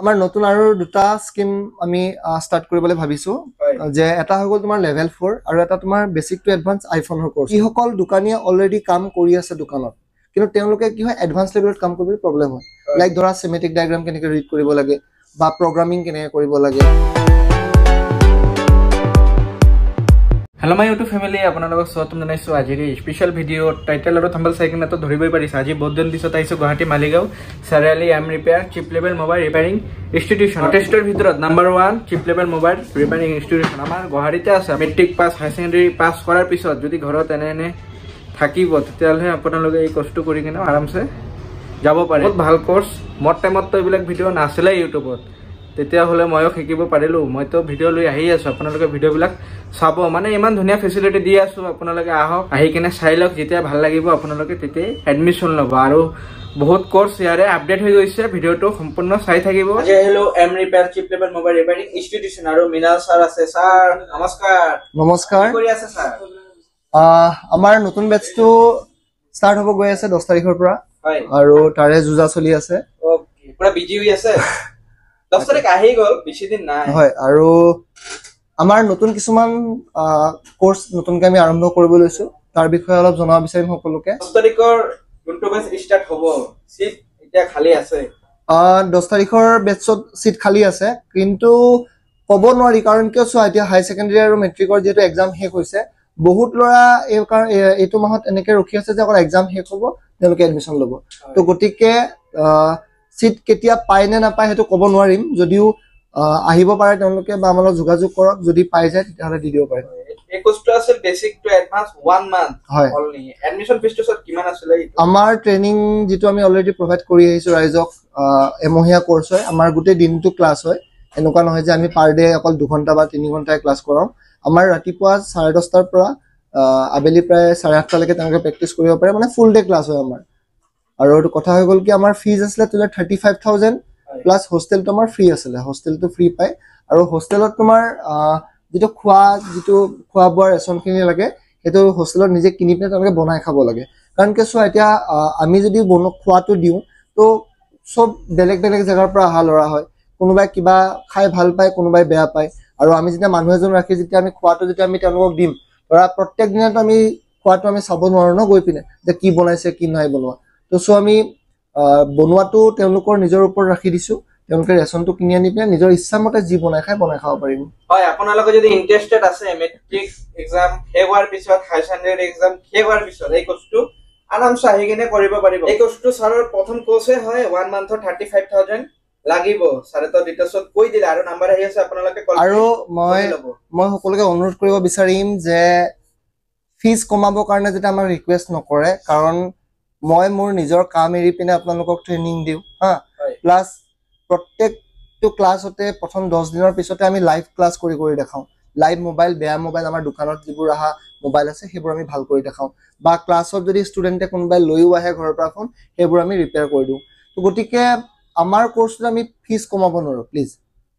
আমাৰ নতুন আৰু দুটা স্কিম আমি স্টাৰ্ট কৰিবলৈ ভাবিছো যে এটা হৈ গ'ল তোমাৰ লেভেল 4 আৰু এটা তোমাৰ বেসিক টু এডভান্স আইফোনৰ কোৰ্স। এই সকল দোকানীয়ে অলৰেডি কাম কৰি আছে দোকানত, কিন্তু তেওঁলোকে কি হয় এডভান্স লেভেলত কাম কৰিবলৈ প্ৰবলেম হয়। লাইক ধৰা সিমেটিক ডায়াগ্ৰাম কেনেকৈ ৰিড কৰিব লাগে বা প্ৰগ্ৰামিং কেনেকৈ কৰিব লাগে। Hello my YouTube family, আপোনালোকক স্বাগতম জনাইছো আজিৰ স্পেশাল ভিডিও টাইটেল আৰু থাম্বনেল চাই কিনে তো ধৰিবই পাৰিছে। আজি বহুত দিন পিছত আহিছো গুৱাহাটী মালিগাঁও চাৰিআলি এম ৰিপেয়াৰ চিপ লেভেল মোবাইল ৰিপেয়াৰিং ইনষ্টিটিউচন। টেষ্টৰ ভিতৰত নাম্বাৰ 1 চিপ লেভেল মোবাইল ৰিপেয়াৰিং ইনষ্টিটিউচন আমাৰ গুৱাহাটীতে আছে। মেট্ৰিক পাছ হাই সেকেন্ডাৰী পাছ কৰাৰ পিছত যদি ঘৰত এনে থাকিব তেতিয়াহ'লে আপোনালোকে এই কোৰ্সটো কৰি কিনে আৰামছে যাব পাৰে। বহুত ভাল কোৰ্স। মোৰ টাইমত তো এইবিলাক ভিডিও নাছিলে ইউটিউবত, তেতিয়াহ'লে ময়ো শিকিব পাৰিলো। মইতো ভিডিও লৈ আহি আছো, আপোনালোকে ভিডিওবিলাক চাব। মানে ইমান ধুনীয়া ফেচিলিটি দি আছো, আপোনালোকে আহক, আহি কিনে চাই লওক। যেতিয়া ভাল লাগিব আপোনালোকে তেতিয়াই এডমিশ্যন ল'ব। আৰু বহুত কোৰ্স ইয়াৰে আপডেট হৈ গৈছে, ভিডিওটো সম্পূৰ্ণ চাই থাকিব। আজি আহিলো এম ৰিপেয়াৰ চিপ লেভেল মোবাইল ৰিপেয়াৰিং ইনষ্টিটিউচন আৰু মৃণাল ছাৰ আছে। ছাৰ নমস্কাৰ। নমস্কাৰ। কি কৰি আছে ছাৰ? আমাৰ নতুন বেটছটো ষ্টাৰ্ট হ'ব গৈ আছে 10 তাৰিখৰ পৰা, আৰু তাৰে যুজা চলি আছে। ওকে, পুৰা বিজি হৈ আছে। 10 তাৰিখ আহি গ'ল, বেছি দিন নাই। হয়, আৰু আমাৰ নতুন কিছুমান কোৰ্স নতুনকৈ আমি আৰম্ভ কৰিব লৈছো, তাৰ বিষয়ে অলপ জনাব বিচাৰিম সকলোকে। 10 তাৰিখৰ কোনটো বেচ ষ্টাৰ্ট হ'ব? সিট এতিয়া খালি আছে। 10 তাৰিখৰ বেটছত সিট খালি আছে, কিন্তু ক'ব নোৱাৰি। কাৰণ কিয় চোৱা, এতিয়া হাই সেকেন্ডাৰী আৰু মেট্ৰিকৰ যিহেতু এক্সাম শেষ হৈছে, বহুত ল'ৰা এইটো মাহত এনেকে ৰখি আছে যে অকল এক্সাম শেষ হ'ব তেওঁলোকে এডমিশ্যন ল'ব। তো গতিকে সিট কেতিয়া পায় নে নাপায় সেইটো ক'ব নোৱাৰিম। যদিও আহিব পাৰে তেওঁলোকে বা আমাৰ লগত যোগাযোগ কৰক, যদি পাই যায় তেতিয়াহ'লে দি দিব পাৰে। এই কোৰ্সটো আছে basic to advance 1 month only. Admission ফিছটো সব কিমান আছিল? আমাৰ ট্ৰেইনিং যিটো আমি অলৰেডি প্ৰভাইড কৰি আহিছো ৰাইজক, এমহীয়া কোৰ্স হয়। আমাৰ গোটেই দিনটো ক্লাছ হয়, এনেকুৱা নহয় যে আমি পাৰ ডে অকল 2 ঘণ্টা বা 3 ঘণ্টাই ক্লাছ কৰাওঁ। আমাৰ ৰাতিপুৱা 10:30টাৰ পৰা আবেলি প্ৰায় 8:30 লৈকে তেওঁলোকে প্ৰেক্টিচ কৰিব পাৰে। মানে ফুল ডে ক্লাছ হয় আমাৰ। আৰু এইটো কথা হৈ গ'ল কি, আমাৰ ফিজ আছিলে 35,000 প্লাছ হোষ্টেলটো আমাৰ ফ্ৰী আছিলে। হোষ্টেলটো ফ্ৰী পায়, আৰু হোষ্টেলত তোমাৰ যিটো খোৱা বোৱা ৰেচনখিনি লাগে সেইটো হোষ্টেলত নিজে কিনি পিনে তেওঁলোকে বনাই খাব লাগে। কাৰণ কি চোৱা, এতিয়া আমি যদি খোৱাটো দিওঁ তো চব বেলেগ বেলেগ জেগাৰ পৰা অহা ল'ৰা হয়। কোনোবাই কিবা খাই ভাল পায়, কোনোবাই বেয়া পায়। আৰু আমি যেতিয়া মানুহ এজন ৰাখি যেতিয়া আমি খোৱাটো যেতিয়া আমি তেওঁলোকক দিম, ধৰা প্ৰত্যেক দিনাতো আমি খোৱাটো আমি চাব নোৱাৰো ন গৈ পিনে যে কি বনাইছে কি নাই বনোৱা। তো চ' আমি বনোৱাটো তেওঁলোকৰ নিজৰ ওপৰত ৰাখি দিছো। তেওঁলোকে ৰেচনটো কিনি আনি পিনে নিজৰ ইচ্ছামতে যি বনাই খাব পাৰিব। হয়, আপোনালোকে যদি ইন্টাৰেষ্টেড আছে মেট্ৰিক এক্সাম শেষ হোৱাৰ পিছত, হাই সেকেন্ডাৰী এক্সাম শেষ হোৱাৰ পিছত এই কোৰ্সটো আৰামছে আহি কিনে কৰিব পাৰিব। এই কোৰ্সটো ছাৰৰ প্ৰথম কোৰ্সে হয়। 1 মান্থৰ 35,000 লাগিব। ছাৰে তো ডিটেইলছত কৈ দিলে, আৰু নাম্বাৰ আহি আছে, আপোনালোকে কল কৰি। আৰু মই সকলোকে অনুৰোধ কৰিব বিচাৰিম যে ফিজ কমাবৰ কাৰণে যেতিয়া আমাক ৰিকুৱেষ্ট নকৰে, কাৰণ মই মোৰ নিজৰ কাম এৰি পিনে আপোনালোকক ট্ৰেইনিং দিওঁ হা। প্লাছ প্ৰত্যেকটো ক্লাছতে প্ৰথম 10 দিনৰ পিছতে আমি লাইভ ক্লাছ কৰি দেখাওঁ। লাইভ মোবাইল, বেয়া মোবাইল, আমাৰ দোকানত যিবোৰ অহা মোবাইল আছে সেইবোৰ আমি ভাল কৰি দেখাওঁ। বা ক্লাছত যদি ষ্টুডেণ্টে কোনোবাই লৈও আহে ঘৰৰ পৰা ফোন, সেইবোৰ আমি ৰিপেয়াৰ কৰি দিওঁ। তো গতিকে আমাৰ কোৰ্সটোত আমি ফিজ কমাব নোৱাৰোঁ প্লিজ।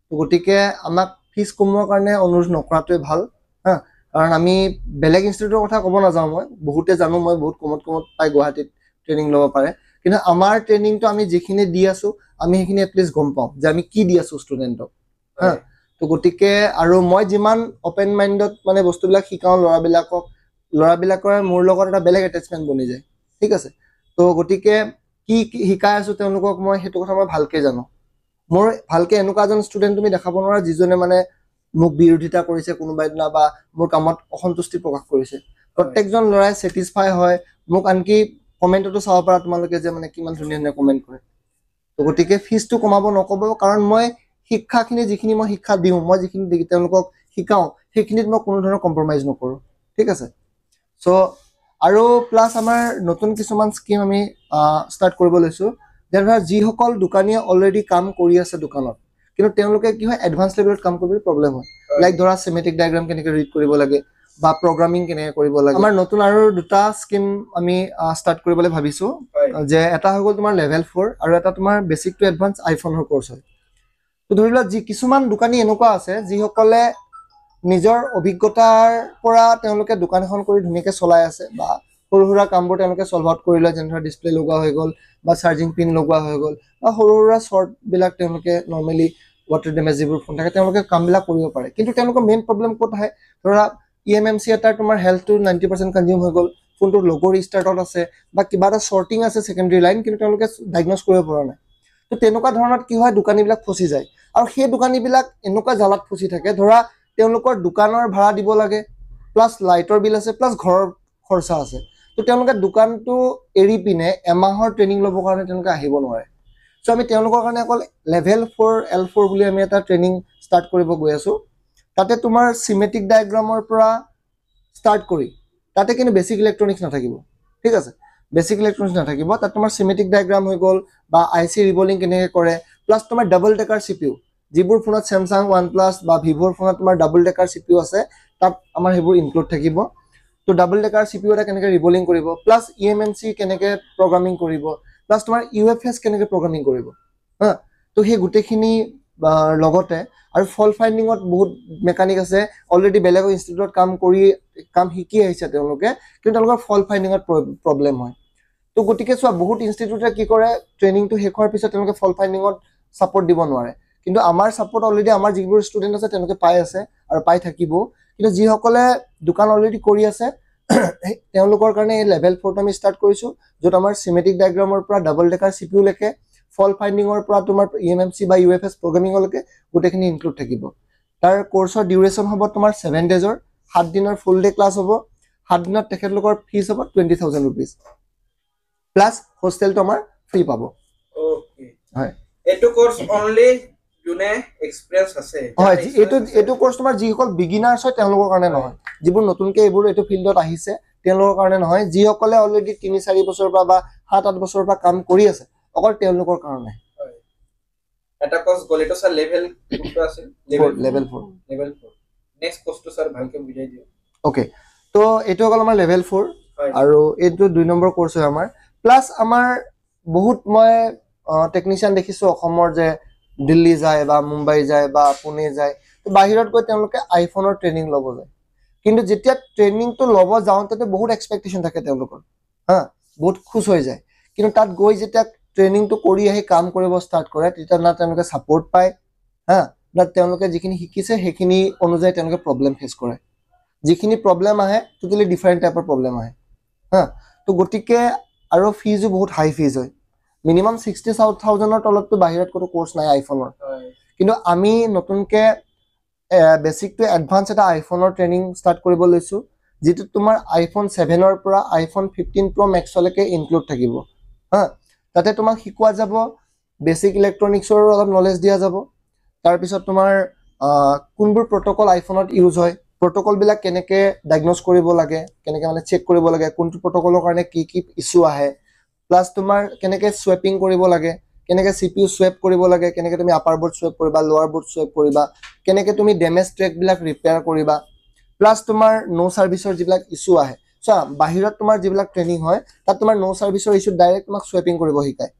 তো গতিকে আমাক ফিজ কমোৱাৰ কাৰণে অনুৰোধ নকৰাটোৱে ভাল হা। কাৰণ আমি বেলেগ ইনষ্টিটিউটৰ কথা ক'ব নাযাওঁ, মই বহুতে জানো, মই বহুত কমত পাই গুৱাহাটীত ট্ৰেইনিং ল'ব পাৰে। কিন্তু আমাৰ ট্ৰেইনিংটো আমি যিখিনি দি আছো, আমি সেইখিনি এটলিষ্ট গম পাওঁ যে আমি কি দি আছো ষ্টুডেণ্টক হা। তো গতিকে আৰু মই যিমান অপেন মাইণ্ডত মানে বস্তুবিলাক শিকাওঁ ল'ৰাবিলাকৰ মোৰ লগত এটা বেলেগ এটেচমেণ্ট বনি যায়, ঠিক আছে। তো গতিকে কি শিকাই আছো তেওঁলোকক মই সেইটো কথা মই ভালকে জানো। মোৰ ভালকে এনেকুৱা এজন ষ্টুডেণ্ট তুমি দেখাব নোৱাৰা যিজনে মানে মোক বিৰোধিতা কৰিছে কোনোবা দিনা বা মোৰ কামত অসন্তুষ্টি প্ৰকাশ কৰিছে। প্ৰত্যেকজন ল'ৰাই ছেটিছফাই হয়। মোক আনকি কমেণ্টতো চাব পাৰা তোমালোকে যে মানে কিমান ধুনীয়া কমেণ্ট কৰে। তো গতিকে ফিজটো কমাব নক'ব, কাৰণ মই শিক্ষাখিনি যিখিনি মই শিক্ষা দিওঁ, মই যিখিনি তেওঁলোকক শিকাওঁ, সেইখিনিত মই কোনো ধৰণৰ কম্প্ৰমাইজ নকৰোঁ, ঠিক আছে। চ' আৰু প্লাছ আমাৰ নতুন কিছুমান স্কিম আমি ষ্টাৰ্ট কৰিব লৈছোঁ। যেনে ধৰা যিসকল দোকানীয়ে অলৰেডি কাম কৰি আছে দোকানত, কিন্তু তেওঁলোকে কি হয় এডভান্স লেভেলত কাম কৰিবলৈ প্ৰবলেম হয়। লাইক ধৰা সিমেটিক ডায়াগ্ৰাম কেনেকৈ ৰিড কৰিব লাগে বা প্ৰগ্ৰামিং কেনেকৈ কৰিব লাগে। আমাৰ নতুন আৰু দুটা স্কিম আমি ষ্টাৰ্ট কৰিবলৈ ভাবিছো, যে এটা হৈ গ'ল তোমাৰ লেভেল 4 আৰু এটা তোমাৰ বেসিক টু এডভান্স আইফোনৰ কোৰ্স হয়। তো ধৰি লোৱা কিছুমান দোকানী এনেকুৱা আছে যিসকলে নিজৰ অভিজ্ঞতাৰ পৰা তেওঁলোকে দোকান এখন কৰি ধুনীয়াকৈ চলাই আছে, বা সৰু সুৰা কামবোৰ তেওঁলোকে সলভ আউট কৰি লয়, যেনে ধৰা ডিসপ্লে লগোৱা হৈ গ'ল বা চাৰ্জিং পিন লগোৱা হৈ গ'ল বা সৰু সুৰা শৰ্ট বিলাক তেওঁলোকে নৰ্মেলি ৱাটাৰ ডেমেজ যিবোৰ ফোন থাকে তেওঁলোকে কামবিলাক কৰিব পাৰে। কিন্তু তেওঁলোকৰ মেইন প্ৰব্লেম ক'ত আহে, ধৰা EMMC এটাৰ তোমাৰ হেল্থটো 90% কনজিউম হৈ গ'ল, ফোনটোৰ লগো ৰিষ্টাৰ্টত আছে বা কিবা এটা শ্বৰ্টিং আছে সেকেন্ডাৰী লাইন, কিন্তু তেওঁলোকে ডায়াগন'জ কৰিব পৰা নাই। তো তেনেকুৱা ধৰণত কি হয়, দোকানীবিলাক ফচি যায়। আৰু সেই দোকানীবিলাক এনেকুৱা জালাত ফচি থাকে, ধৰা তেওঁলোকৰ দোকানৰ ভাড়া দিব লাগে, প্লাছ লাইটৰ বিল আছে, প্লাছ ঘৰৰ খৰচা আছে। তো তেওঁলোকে দোকানটো এৰি পিনে এমাহৰ ট্ৰেইনিং ল'বৰ কাৰণে তেওঁলোকে আহিব নোৱাৰে। চ' আমি তেওঁলোকৰ কাৰণে অকল লেভেল 4 L4 বুলি আমি এটা ট্ৰেইনিং ষ্টাৰ্ট কৰিব গৈ আছোঁ। তাতে তোমাৰ চিমেটিক ডায়েগ্ৰামৰ পৰা ষ্টাৰ্ট কৰি, তাতে কিন্তু বেছিক ইলেক্ট্ৰনিক্স নাথাকিব, ঠিক আছে, বেছিক ইলেক্ট্ৰনিক্স নাথাকিব। তাত তোমাৰ চিমেটিক ডায়েগ্ৰাম হৈ গ'ল বা IC ৰিবলিং কেনেকৈ কৰে, প্লাছ তোমাৰ ডাবল ডেকাৰ CPU, যিবোৰ ফোনত চেমচাং, OnePlus বা ভিভ'ৰ ফোনত তোমাৰ ডাবল ডেকাৰ CPU আছে, তাত আমাৰ সেইবোৰ ইনক্লুড থাকিব। তো ডাবল ডেকাৰ CPU এটা কেনেকৈ ৰিবলিং কৰিব, প্লাছ EMMC কেনেকৈ প্ৰগ্ৰামিং কৰিব, প্লাছ তোমাৰ UFS কেনেকৈ প্ৰগ্ৰামিং কৰিব, হা। তো সেই গোটেইখিনি লগতে আৰু ফল্ট ফাইণ্ডিঙত বহুত মেকানিক আছে, অলৰেডি বেলেগৰ ইনষ্টিটিউটত কাম শিকি আহিছে তেওঁলোকে, কিন্তু তেওঁলোকৰ ফল্ট ফাইণ্ডিঙত প্ৰব্লেম হয়। তো গতিকে চোৱা, বহুত ইনষ্টিটিউটে কি কৰে, ট্ৰেইনিংটো শেষ হোৱাৰ পিছত তেওঁলোকে ফল্ট ফাইণ্ডিঙত ছাপৰ্ট দিব নোৱাৰে। কিন্তু আমাৰ ছাপৰ্ট অলৰেডি আমাৰ যিবোৰ ষ্টুডেণ্ট আছে তেওঁলোকে পাই আছে আৰু পাই থাকিব। কিন্তু যিসকলে দোকান অলৰেডি কৰি আছে তেওঁলোকৰ কাৰণে এই লেভেল 4টো আমি ষ্টাৰ্ট কৰিছোঁ, য'ত আমাৰ চিমেটিক ডায়েগ্ৰামৰ পৰা ডাবল ডেকাৰ CPU লৈকে, ফল্ট ফাইণ্ডিঙৰ পৰা তোমাৰ EMMC বা UFS প্ৰগ্ৰামিঙলৈকে গোটেইখিনি ইনক্লুড থাকিব। তাৰ কোৰ্চৰ ডিউৰেশ্যন হ'ব তোমাৰ 7 days, 7 দিনৰ ফুল ডে ক্লাছ হ'ব। 7 দিনত তেখেতলোকৰ ফিজ হ'ব 20,000 rupees, প্লাছ হোষ্টেলটো আমাৰ ফ্ৰী পাব। হয়, এইটো কোৰ্স অনলি যোনে এক্সপেৰিয়েন্স আছে, হয়, এইটো কোৰ্স তোমাৰ যিসকল বিগিনাৰ্ছ হয় তেওঁলোকৰ কাৰণে নহয়, যিবোৰ নতুনকৈ এইটো ফিল্ডত আহিছে তেওঁলোকৰ কাৰণে নহয়, যিসকলে অলৰেডি 3-4 বছৰৰ পৰা বা 7-8 বছৰৰ পৰা কাম কৰি আছে অকল তেওঁলোকৰ কাৰণে। এটা কোৰ্স গ'ল, এইটো স্যাৰ লেভেল কোনটো আছে? লেভেল 4। নেক্সট কোৰ্সটো স্যাৰ ভালকে বুজাই দিও। ওকে, তো এইটো অকল আমাৰ লেভেল 4 আৰু এইটো 2 নম্বৰ কোৰ্স হয় আমাৰ। প্লাছ আমাৰ বহুত মই টেকনিচিয়ান দেখিছোঁ অসমৰ যে দিল্লী যায় বা মুম্বাই যায় বা পুনে যায়, তো বাহিৰত গৈ তেওঁলোকে আইফোনৰ ট্ৰেইনিং ল'ব যায়। কিন্তু যেতিয়া ট্ৰেইনিংটো ল'ব যাওঁতে বহুত এক্সপেক্টেশ্যন থাকে তেওঁলোকৰ, হা, বহুত খুচ হৈ যায়। কিন্তু তাত গৈ যেতিয়া ট্ৰেইনিংটো কৰি আহি কাম কৰিব ষ্টাৰ্ট কৰে, তেতিয়া না তেওঁলোকে ছাপৰ্ট পায়, হা, না তেওঁলোকে যিখিনি শিকিছে সেইখিনি অনুযায়ী তেওঁলোকে প্ৰব্লেম ফেচ কৰে। যিখিনি প্ৰব্লেম আহে টোটেলি ডিফাৰেণ্ট টাইপৰ প্ৰব্লেম আহে, হা। তো গতিকে আৰু ফিজো বহুত হাই ফিজ হয়, মিনিমাম 60,000-ৰ তলততো বাহিৰত কোনো কোৰ্স নাই আইফোনৰ। কিন্তু আমি নতুনকৈ বেছিক টু এডভান্স এটা আইফোনৰ ট্ৰেইনিং ষ্টাৰ্ট কৰিব লৈছোঁ, যিটো তোমাৰ iPhone 7-ৰ পৰা iPhone 15 Pro Max-লৈকে ইনক্লুড থাকিব, হা। তাতে তোমাক শিকোৱা যাব বেছিক ইলেক্ট্ৰনিক্সৰ অলপ নলেজ দিয়া যাব। তাৰপিছত তোমাৰ কোনবোৰ প্ৰট'কল আইফোনত ইউজ হয়, প্ৰট'কলবিলাক কেনেকৈ ডায়াগন'জ কৰিব লাগে, কেনেকৈ মানে চেক কৰিব লাগে, কোনটো প্ৰট'কলৰ কাৰণে কি কি ইছ্যু আহে, প্লাছ তোমাৰ কেনেকৈ স্ৱেপিং কৰিব লাগে, কেনেকৈ CPU স্ৱেপ কৰিব লাগে, কেনেকৈ তুমি আপাৰ বৰ্ড স্ৱেপ কৰিবা, লোৱাৰ বৰ্ড স্ৱেপ কৰিবা, কেনেকৈ তুমি ডেমেজ ট্ৰেকবিলাক ৰিপেয়াৰ কৰিবা, প্লাছ তোমাৰ ন' ছাৰ্ভিচৰ যিবিলাক ইছ্যু আহে। চোৱা, বাহিৰত তোমাৰ যিবিলাক ট্ৰেইনিং হয় তাত তোমাৰ ন' ছাৰ্ভিচৰ ইছ্যু ডাইৰেক্ট তোমাক স্ৱেপিং কৰিব শিকায়,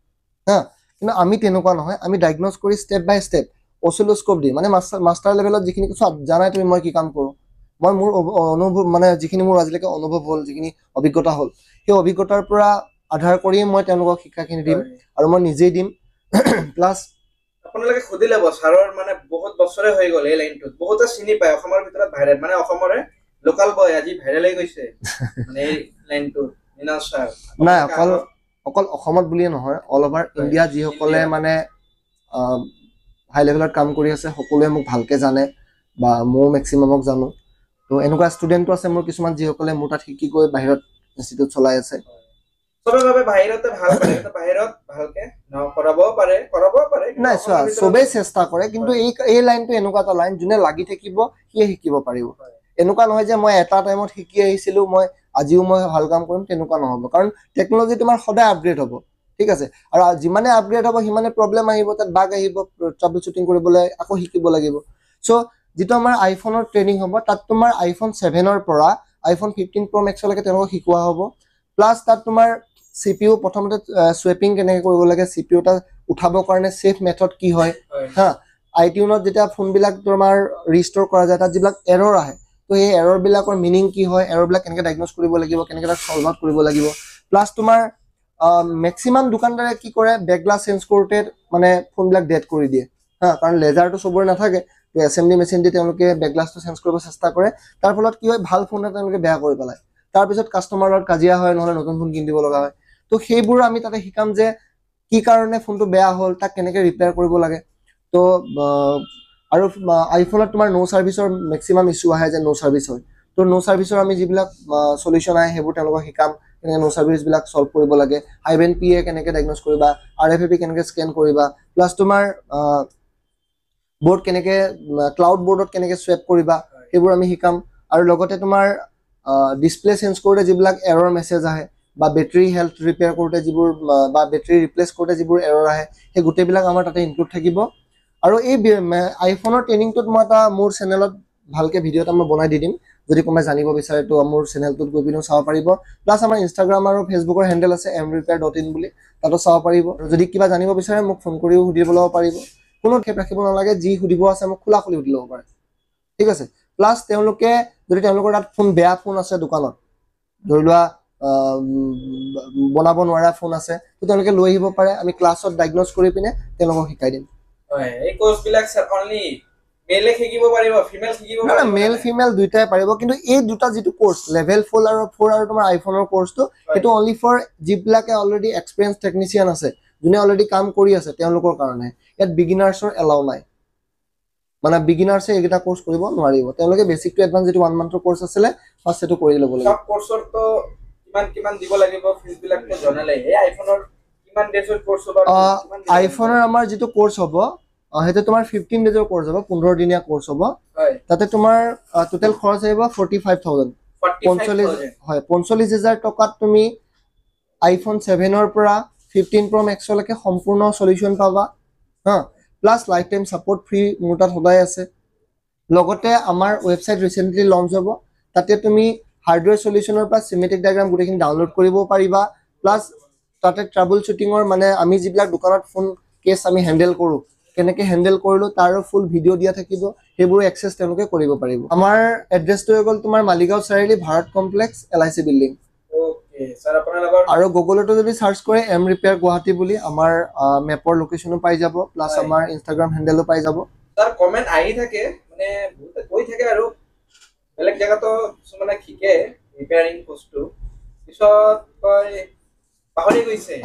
হা। কিন্তু আমি তেনেকুৱা নহয়, আমি ডায়াগন'জ কৰি ষ্টেপ বাই ষ্টেপ অচিলোস্কোপ দি, মানে মাষ্টাৰ লেভেলত যিখিনি চোৱা, জানাই তুমি মই কি কাম কৰোঁ, মই মোৰ অনুভৱ মানে যিখিনি মোৰ আজিলৈকে অনুভৱ হ'ল, যিখিনি অভিজ্ঞতা হ'ল, সেই অভিজ্ঞতাৰ পৰা আধাৰ কৰিয়ে মই তেওঁলোকক শিক্ষাখিনি দিম আৰু মই নিজেই দিম। প্লাছ আপোনালোকে সুধি ল'ব, ছাৰৰ মানে বহুত বছৰে হৈ গ'ল এই লাইনটোত, বহুতে চিনি পায়, অসমৰ ভিতৰত ভাইৰেল, মানে অসমৰে লোকাল বয় আজি ভাইৰেল হৈ গৈছে মানে এই লাইনটোত, মৃণাল ছাৰ। নাই, অকল অসমত বুলিয়ে নহয়, অল অভাৰ ইণ্ডিয়া যিসকলে মানে হাই লেভেলত কাম কৰি আছে সকলোৱে মোক ভালকৈ জানে বা ময়ো মেক্সিমামক জানো। তো এনেকুৱা ষ্টুডেণ্টো আছে মোৰ কিছুমান যিসকলে মোৰ তাত শিকি গৈ বাহিৰত ইনষ্টিটিউট চলাই আছে। চবে ভাবে বাহিৰতে ভাল কৰে, কিন্তু বাহিৰত ভালকে কৰাবও পাৰে। নাই, চোৱা, চবেই চেষ্টা কৰে, কিন্তু এই লাইনটো এনেকুৱা এটা লাইন যোনে লাগি থাকিব সিয়ে শিকিব পাৰিব। এনেকুৱা নহয় যে মই এটা টাইমত শিকি আহিছিলোঁ, মই আজিও মই ভাল কাম কৰিম, তেনেকুৱা নহ'ব। কাৰণ টেকন'লজি তোমাৰ সদায় আপগ্ৰেড হ'ব, ঠিক আছে, আৰু যিমানে আপগ্ৰেড হ'ব সিমানে প্ৰব্লেম আহিব, তাত বাগ আহিব, ট্ৰাবল শ্বুটিং কৰিবলৈ আকৌ শিকিব লাগিব। চ' যিটো আমাৰ আইফোনৰ ট্ৰেইনিং হ'ব তাত তোমাৰ iPhone 7-ৰ পৰা iPhone 15 Pro Max-লৈকে তেওঁলোকক শিকোৱা হ'ব। প্লাছ তাত তোমাৰ CPU প্ৰথমতে স্ৱেপিং কেনেকৈ কৰিব লাগে, CPU এটা উঠাবৰ কাৰণে ছেফ মেথড কি হয়, হা। iTunes যেতিয়া ফোনবিলাক তোমাৰ ৰিষ্ট'ৰ কৰা যায় তাত যিবিলাক এৰৰ আহে, তো এই এৰৰ বিলাকৰ মিনিং কি হয়, এৰৰ বিলাক কেনেকৈ ডায়াগন'জ কৰিব লাগিব, কেনেকৈ তাক সলভ আউট কৰিব লাগিব। প্লাছ তোমাৰ মেক্সিমাম দোকানদাৰে কি কৰে, বেক গ্লাছ চেঞ্জ কৰোঁতে মানে ফোনবিলাক ডেড কৰি দিয়ে হা, কাৰণ লেজাৰটো চবৰে নাথাকে। তো এছেম্বলি মেচিন দি তেওঁলোকে বেক গ্লাছটো চেঞ্জ কৰিব চেষ্টা কৰে, তাৰ ফলত কি হয় ভাল ফোন এটা তেওঁলোকে বেয়া কৰি পেলায়। তাৰপিছত কাষ্টমাৰৰ লগত কাজিয়া হয়, নহ'লে নতুন ফোন কিনি দিব লগা হয়। তো সেইবোৰ আমি তাতে শিকাম যে কি কাৰণে ফোনটো বেয়া হ'ল, তাক কেনেকৈ ৰিপেয়াৰ কৰিব লাগে। তো আৰু আইফোনত তোমাৰ ন' ছাৰ্ভিচৰ মেক্সিমাম ইছ্যু আহে যে ন' ছাৰ্ভিচ হয়। তো ন' ছাৰ্ভিচৰ আমি যিবিলাক চলিউশ্যন আহে সেইবোৰ তেওঁলোকক শিকাম, কেনেকৈ ন' ছাৰ্ভিচবিলাক চল্ভ কৰিব লাগে, I-BAN-PA কেনেকৈ ডায়াগন'জ কৰিবা, RFID কেনেকৈ স্কেন কৰিবা, প্লাছ তোমাৰ বৰ্ড কেনেকৈ ক্লাউড বৰ্ডত কেনেকৈ স্ৱেপ কৰিবা সেইবোৰ আমি শিকাম। আৰু লগতে তোমাৰ ডিছপ্লে চেঞ্জ কৰোঁতে যিবিলাক এৰৰ মেছেজ আহে বা বেটাৰী হেল্থ ৰিপেয়াৰ কৰোঁতে যিবোৰ বা বেটাৰী ৰিপ্লেচ কৰোঁতে যিবোৰ এৰৰ আহে সেই গোটেইবিলাক আমাৰ তাতে ইনক্লুড থাকিব। আৰু এই আইফোনৰ ট্ৰেইনিংটোত মই এটা মোৰ চেনেলত ভালকৈ ভিডিঅ' এটা মই বনাই দি দিম, যদি কোনোবাই জানিব বিচাৰে তো মোৰ চেনেলটোত গৈ পিনেও চাব পাৰিব। প্লাছ আমাৰ ইনষ্টাগ্ৰাম আৰু ফেচবুকৰ হেণ্ডেল আছে mrepair.in বুলি, তাতো চাব পাৰিব। আৰু যদি কিবা জানিব বিচাৰে মোক ফোন কৰিও সুধিব ল'ব পাৰিব, কোনো ক্ষেপ ৰাখিব নালাগে, যি সুধিব আছে মোক খোলা খুলি সুধি ল'ব পাৰে, ঠিক আছে। প্লাছ তেওঁলোকে যদি তেওঁলোকৰ তাত বেয়া ফোন আছে দোকানত, ধৰি লোৱা বনাব নোৱাৰা ফোন আছে, তো তেওঁলোকে লৈ আহিব পাৰে, আমি ক্লাছত ডায়াগন'জ কৰি পিনে তেওঁলোকক শিকাই দিম। এই কোৰ্চবিলাক অনলি মেলে শিকিব পাৰিব, ফিমেল শিকিব পাৰিব? মেল ফিমেল দুইটাই পাৰিব, কিন্তু এই দুটা যিটো কোৰ্চ লেভেল 4 আৰু তোমাৰ আইফোনৰ কোৰ্চটো সেইটো অনলি ফৰ যিবিলাকে অলৰেডি এক্সপিৰিয়েঞ্চ টেকনিচিয়ান আছে, যোনে অলৰেডি কাম কৰি আছে তেওঁলোকৰ কাৰণে। ইয়াত বিগিনাৰ্ছৰ এলাউ নাই, মানে বিগিনাৰ্ছে এইকেইটা কোৰ্চ কৰিব নোৱাৰিব। তেওঁলোকে বেছিক টু এডভান্স যিটো 1 মান্থৰ কোৰ্চ আছিলে ফাৰ্ষ্ট সেইটো কৰি ল'ব লাগিব। সব কোৰ্চৰটো কিমান দিব লাগিব ফিজবিলাকটো জনালে, এই আইফোনৰ কিমান ডেজৰ কোৰ্চ হ'ব? আইফোনৰ আমাৰ যিটো কোৰ্চ হ'ব সেইটো তোমাৰ 15 ডেজৰ কোৰ্চ হ'ব, 15 দিনীয়া কোৰ্চ হ'ব। তাতে তোমাৰ টোটেল খৰচ আহিব 45,000, 45,000 টকাত তুমি আইফোন 7ৰ পৰা 15 Pro Max লৈকে সম্পূৰ্ণ সলিউশ্যন পাবা হা। Plus life time support free মোৰ তাত সদায় আছে। লগতে আমাৰ ৱেবছাইট ৰিচেণ্টলি লঞ্চ হ'ব, তাতে তুমি হাৰ্ডৱেৰ সলিউশ্যনৰ পৰা চিমেটিক ডায়েগ্ৰাম গোটেইখিনি ডাউনলোড কৰিব পাৰিবা। প্লাছ তাতে ট্ৰাবল শ্বুটিঙৰ মানে আমি যিবিলাক দোকানত ফোন কেছ আমি হেণ্ডেল কৰোঁ, কেনেকৈ হেণ্ডেল কৰিলোঁ তাৰো ফুল ভিডিঅ' দিয়া থাকিব, সেইবোৰ এক্সেছ তেওঁলোকে কৰিব পাৰিব। আমাৰ এড্ৰেছটো হৈ গ'ল তোমাৰ মালিগাঁও চাৰিআলি ভাৰত কমপ্লেক্স LIC বিল্ডিং। আৰু গুগলতো যদি চাৰ্চ কৰে mrepair গুৱাহাটী বুলি আমাৰ মেপৰ লোকেশ্যনো পাই যাব, প্লাছ আমাৰ ইনষ্টাগ্ৰাম হেণ্ডেলো পাই যাব। তাৰ কমেণ্ট আহি থাকে, মানে বহুতে কৈ থাকে আৰু বেলেগ জেগাতো কিছুমানে শিকে ৰিপেয়াৰিং কোৰ্চটো, পিছত কয় পাহৰি গৈছে,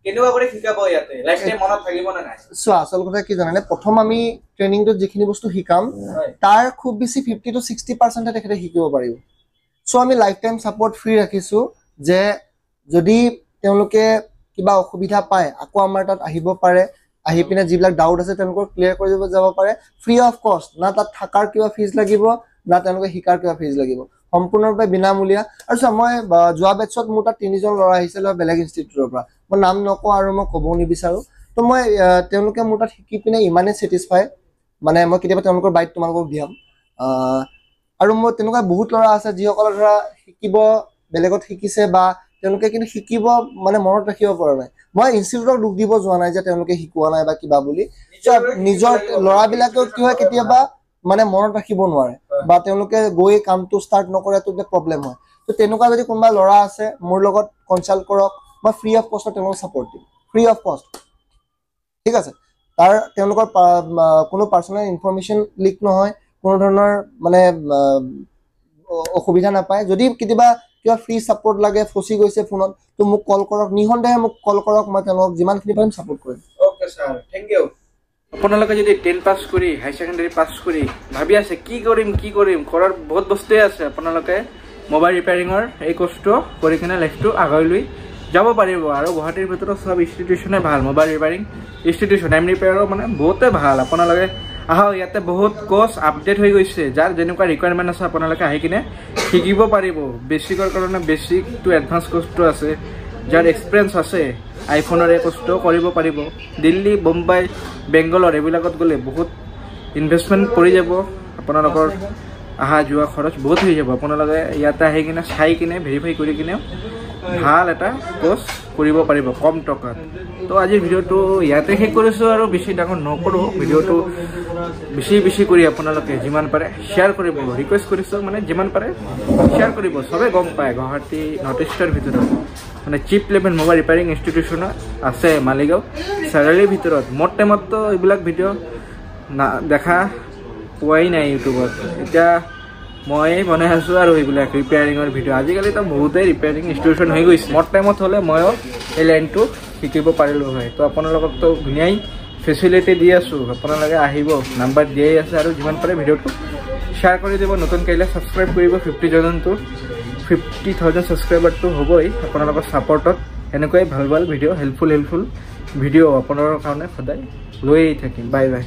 কেনেকুৱা কৰি শিকাব ইয়াতে, লাইফ টাইম মনত থাকিব নে নাই? চোৱা আচল কথা কি জানানে, প্ৰথম আমি ট্ৰেইনিংটোত যিখিনি বস্তু শিকাম তাৰ খুব বেছি 50 to 60% তেখেতে শিকিব পাৰিব। চ' আমি লাইফ টাইম ছাপোৰ্ট ফ্ৰী ৰাখিছোঁ, যে যদি তেওঁলোকে কিবা অসুবিধা পায় আকৌ আমাৰ তাত আহিব পাৰে, আহি পিনে যিবিলাক ডাউট আছে তেওঁলোকৰ ক্লিয়াৰ কৰি যাব পাৰে ফ্ৰী অফ কষ্ট। না তাত থকাৰ কিবা ফিজ লাগিব, না তেওঁলোকে শিকাৰ কিবা ফিজ লাগিব, সম্পূৰ্ণৰূপে বিনামূলীয়া। আৰু চোৱা মই যোৱা বেটছত মোৰ তাত 3জন ল'ৰা আহিছিলে বেলেগ ইনষ্টিটিউটৰ পৰা, মই নাম নকওঁ আৰু মই ক'বও নিবিচাৰোঁ। তো মই তেওঁলোকে মোৰ তাত শিকি পিনে ইমানেই ছেটিছফাই, মানে মই কেতিয়াবা তেওঁলোকৰ বাইট তোমালোকক দিয়াম। আৰু মোৰ তেনেকুৱা বহুত ল'ৰা আছে যিসকলে ধৰা শিকিব বেলেগত শিকিছে বা তেওঁলোকে কিন্তু শিকিব মানে মনত ৰাখিব পৰা নাই। মই ইনষ্টিটিউটক দুখ দিব যোৱা নাই যে তেওঁলোকে শিকোৱা নাই বা কিবা বুলি, নিজৰ ল'ৰাবিলাকেও কি হয় কেতিয়াবা মানে মনত ৰাখিব নোৱাৰে বা তেওঁলোকে গৈ কামটো ষ্টাৰ্ট নকৰে, তো প্ৰব্লেম হয়। তো তেনেকুৱা যদি কোনোবা ল'ৰা আছে মোৰ লগত কনচাল্ট কৰক, মই ফ্ৰী অফ কষ্টত তেওঁলোকক ছাপোৰ্ট দিম, ফ্ৰী অফ কষ্ট, ঠিক আছে। তাৰ তেওঁলোকৰ কোনো পাৰ্চনেল ইনফৰমেশ্যন লিক নহয়, কোনো ধৰণৰ মানে অসুবিধা নাপায়। যদি কেতিয়াবা কিবা ফ্ৰী ছাপোৰ্ট লাগে, ফচি গৈছে ফোনত, তো মোক কল কৰক, নিঃসন্দেহে মোক কল কৰক, মই তেওঁলোকক যিমানখিনি পাৰিম ছাপোৰ্ট কৰিম। Okay sir, thank you. আপোনালোকে যদি 10 পাছ কৰি হাই ছেকেণ্ডেৰী পাছ কৰি ভাবি আছে কি কৰিম ঘৰৰ বহুত বস্তুৱে আছে, আপোনালোকে মোবাইল ৰিপেয়াৰিঙৰ এই কোৰ্চটো কৰি কিনে লাইফটো আগুৱাই লৈ যাব পাৰিব। আৰু গুৱাহাটীৰ ভিতৰত সব ইনষ্টিটিউশ্যনে ভাল, মোবাইল ৰিপেয়াৰিং ইনষ্টিটিউশ্যন mrepair মানে বহুতে ভাল। আপোনালোকে আহক, ইয়াতে বহুত কোৰ্চ আপডেট হৈ গৈছে, যাৰ যেনেকুৱা ৰিকুৱাৰমেণ্ট আছে আপোনালোকে আহি কিনে শিকিব পাৰিব। বেছিকৰ কাৰণে বেছিক টু এডভান্স কোৰ্চটো আছে, যাৰ এক্সপিৰিয়েঞ্চ আছে আইফোনৰ এই কোৰ্চটো কৰিব পাৰিব। দিল্লী, মুম্বাই, বেংগলৰ এইবিলাকত গ'লে বহুত ইনভেষ্টমেণ্ট পৰি যাব, আপোনালোকৰ অহা যোৱা খৰচ বহুত হৈ যাব। আপোনালোকে ইয়াতে আহি কিনে চাই কিনে ভেৰিফাই কৰি কিনে ভাল এটা কোৰ্চ কৰিব পাৰিব কম টকাত। তো আজিৰ ভিডিঅ'টো ইয়াতে শেষ কৰিছোঁ আৰু বেছি ডাঙৰ নকৰোঁ। ভিডিঅ'টো বেছি কৰি আপোনালোকে যিমান পাৰে শ্বেয়াৰ কৰিব, ৰিকুৱেষ্ট কৰিছোঁ মানে যিমান পাৰে শ্বেয়াৰ কৰিব। চবেই গম পায় গুৱাহাটী নৰ্থ ইষ্টৰ ভিতৰত মানে চিপ লেভেল মোবাইল ৰিপেয়াৰিং ইনষ্টিটিউশ্যন আছে মালিগাঁও চাৰিআলিৰ ভিতৰত। মোৰ টাইমততো এইবিলাক ভিডিঅ' দেখা পোৱাই নাই ইউটিউবত। এতিয়া মই বনাই আছোঁ আৰু এইবিলাক ৰিপেয়াৰিঙৰ ভিডিঅ'। আজিকালিতো বহুতেই ৰিপেয়াৰিং ইনষ্টিটিউশ্যন হৈ গৈছে। মোৰ টাইমত হ'লে ময়ো এই লাইনটো শিকিব পাৰিলোঁ হয়। তো আপোনালোককতো ধুনীয়াই ফেচিলিটি দি আছোঁ, আপোনালোকে আহিব, নাম্বাৰ দিয়াই আছে। আৰু যিমান পাৰে ভিডিঅ'টো শ্বেয়াৰ কৰি দিব। নতুন কাইলৈ ছাবস্ক্ৰাইব কৰিব। 50,000 ছাবস্ক্ৰাইবাৰটো হ'বই আপোনালোকৰ ছাপৰ্টত। এনেকুৱাই ভাল ভিডিঅ', হেল্পফুল ভিডিঅ' আপোনালোকৰ কাৰণে সদায় লৈয়ে থাকিম। Bye bye.